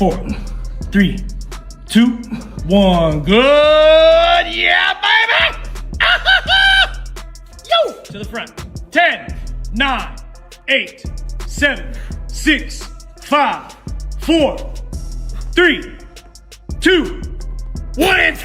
4, 3, 2, 1. Good. Yeah, baby. Yo, to the front. 10, 9, 8, 7, 6, 5, 4, 3, 2, 1.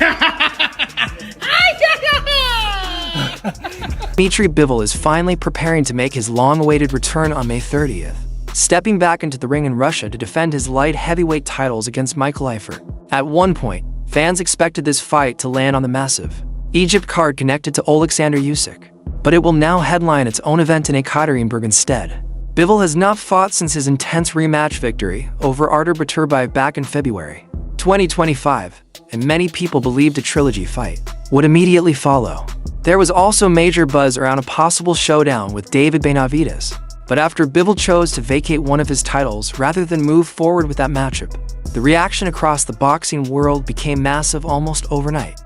Dmitry Bivol is finally preparing to make his long-awaited return on May 30th, stepping back into the ring in Russia to defend his light heavyweight titles against Michael Eifert. At one point, fans expected this fight to land on the massive Egypt card connected to Alexander Usyk, but it will now headline its own event in Ekaterinburg instead. Bivol has not fought since his intense rematch victory over Artur Beterbiev back in February 2025, and many people believed a trilogy fight would immediately follow. There was also major buzz around a possible showdown with David Benavidez, but after Bivol chose to vacate one of his titles rather than move forward with that matchup, the reaction across the boxing world became massive almost overnight.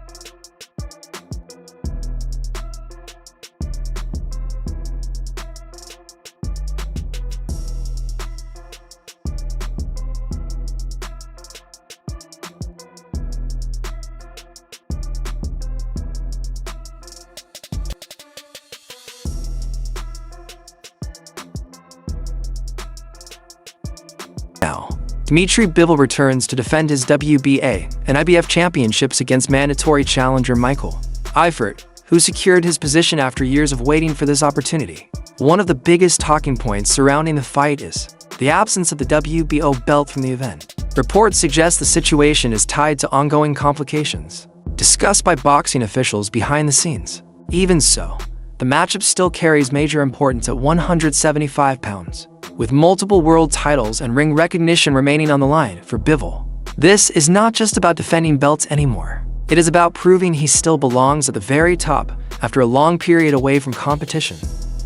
Now, Dmitry Bivol returns to defend his WBA and IBF championships against mandatory challenger Michael Eifert, who secured his position after years of waiting for this opportunity. One of the biggest talking points surrounding the fight is the absence of the WBO belt from the event. Reports suggest the situation is tied to ongoing complications discussed by boxing officials behind the scenes. Even so, the matchup still carries major importance at 175 pounds. With multiple world titles and ring recognition remaining on the line for Bivol. This is not just about defending belts anymore. It is about proving he still belongs at the very top after a long period away from competition.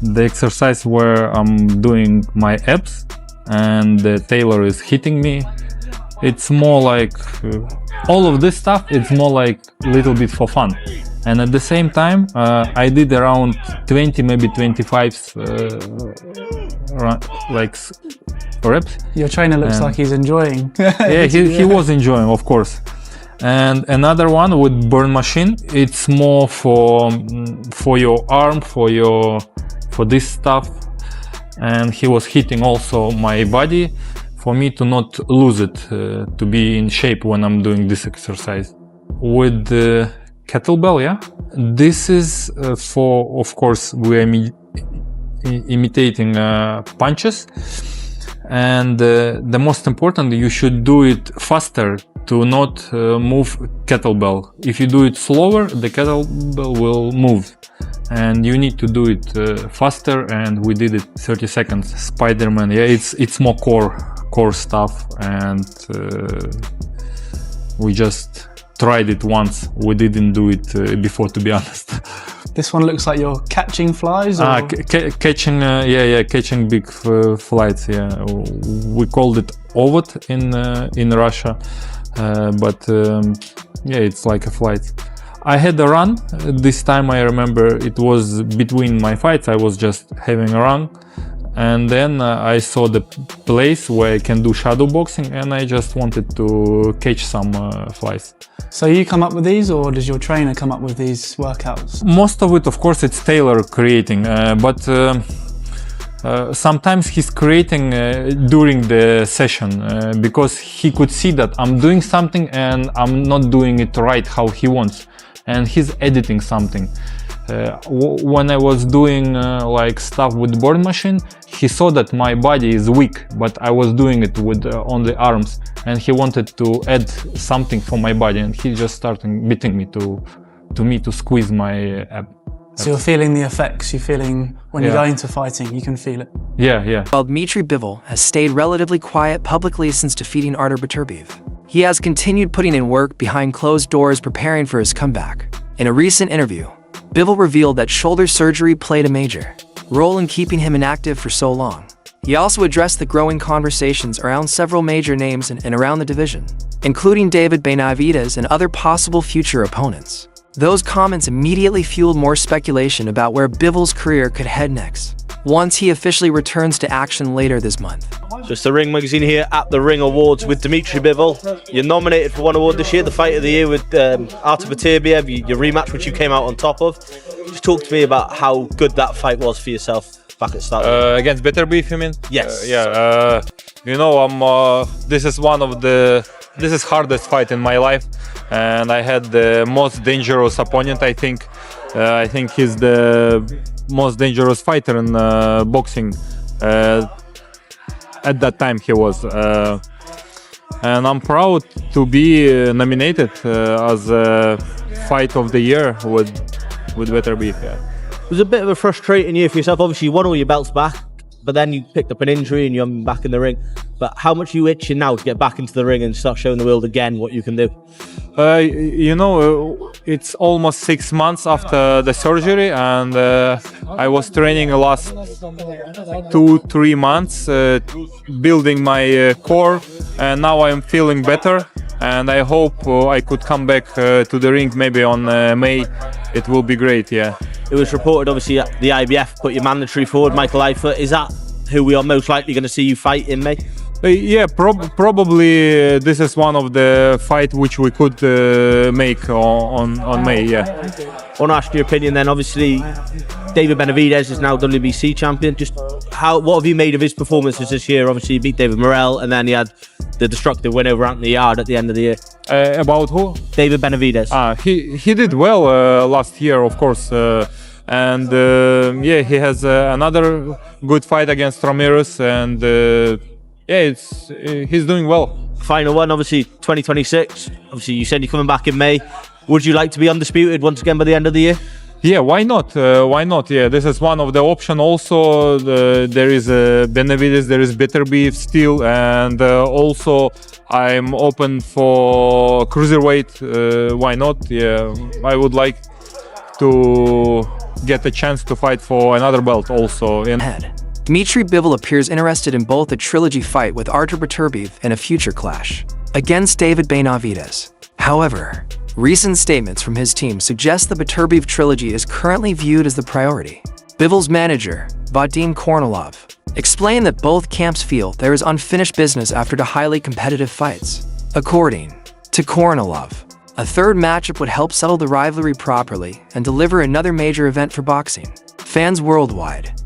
The exercise where I'm doing my abs and the tailor is hitting me, it's more like all of this stuff, it's more like a little bit for fun. And at the same time, I did around 20, maybe 25 like reps. Your trainer looks like he's enjoying. Yeah, he was enjoying, of course. And another one with burn machine, it's more for your arm, for this stuff. And he was hitting also my body for me to not lose it, to be in shape when I'm doing this exercise. With the kettlebell, yeah, this is for, of course, we're imitating punches, and the most important, you should do it faster to not move kettlebell. If you do it slower, the kettlebell will move, and you need to do it faster, and we did it 30 seconds. Spider-Man, yeah, it's more core stuff, and we just tried it once. We didn't do it before, to be honest. This one looks like you're catching flies? Or? Catching, catching big flies. Yeah, we called it ovod in Russia, but yeah, it's like a flight. I had a run. This time I remember it was between my fights. I was just having a run, and then I saw the place where I can do shadow boxing, and I just wanted to catch some flies. So you come up with these, or does your trainer come up with these workouts? Most of it, of course, it's Taylor creating, but sometimes he's creating during the session because he could see that I'm doing something and I'm not doing it right how he wants, and he's editing something. When I was doing like stuff with burn machine, he saw that my body is weak, but I was doing it with only arms, and he wanted to add something for my body, and he just started beating me to squeeze my ab. So you're feeling the effects, you're feeling when you go into fighting, you can feel it. Yeah. While Dmitry Bivol has stayed relatively quiet publicly since defeating Artur Beterbiev, he has continued putting in work behind closed doors preparing for his comeback. In a recent interview, Bivol revealed that shoulder surgery played a major role in keeping him inactive for so long. He also addressed the growing conversations around several major names in and around the division, including David Benavidez and other possible future opponents. Those comments immediately fueled more speculation about where Bivol's career could head next. once he officially returns to action later this month. Just the Ring magazine here at the Ring Awards with Dmitry Bivol. You're nominated for one award this year, the Fight of the Year with Artur Beterbiev, your rematch which you came out on top of. Just talk to me about how good that fight was for yourself back at the start. Against Beterbiev, you mean? Yes. You know, this is hardest fight in my life, and I had the most dangerous opponent. I think he's the most dangerous fighter in boxing. At that time he was, and I'm proud to be nominated as a Fight of the Year with Beterbiev. Yeah. It was a bit of a frustrating year for yourself. Obviously, you won all your belts back, but then you picked up an injury and you're back in the ring. But how much are you itching now to get back into the ring and start showing the world again what you can do? You know, it's almost 6 months after the surgery, and I was training the last 2-3 months, building my core, and now I'm feeling better. And I hope I could come back to the ring maybe on May. It will be great, yeah. It was reported, obviously, that the IBF put your mandatory forward, Michael Eifert. Is that who we are most likely going to see you fight in May? Yeah, probably this is one of the fight which we could make on May, yeah. I want to ask your opinion then. Obviously, David Benavidez is now WBC champion. Just what have you made of his performances this year? Obviously, he beat David Morrell, and then he had the destructive win over Anthony Yard at the end of the year. About who? David Benavidez. He did well last year, of course. And he has another good fight against Ramirez, and he's doing well. Final one, obviously 2026. Obviously, you said you're coming back in May. Would you like to be undisputed once again by the end of the year? Yeah, why not? Why not? Yeah, this is one of the options. Also, there is Benavidez, there is Beterbiev still, and also I'm open for cruiserweight. Why not? Yeah, I would like to get a chance to fight for another belt also. Dmitry Bivol appears interested in both a trilogy fight with Artur Beterbiev and a future clash against David Benavidez. However, recent statements from his team suggest the Beterbiev trilogy is currently viewed as the priority. Bivol's manager, Vadim Kornilov, explained that both camps feel there is unfinished business after the highly competitive fights. According to Kornilov, a third matchup would help settle the rivalry properly and deliver another major event for boxing fans worldwide.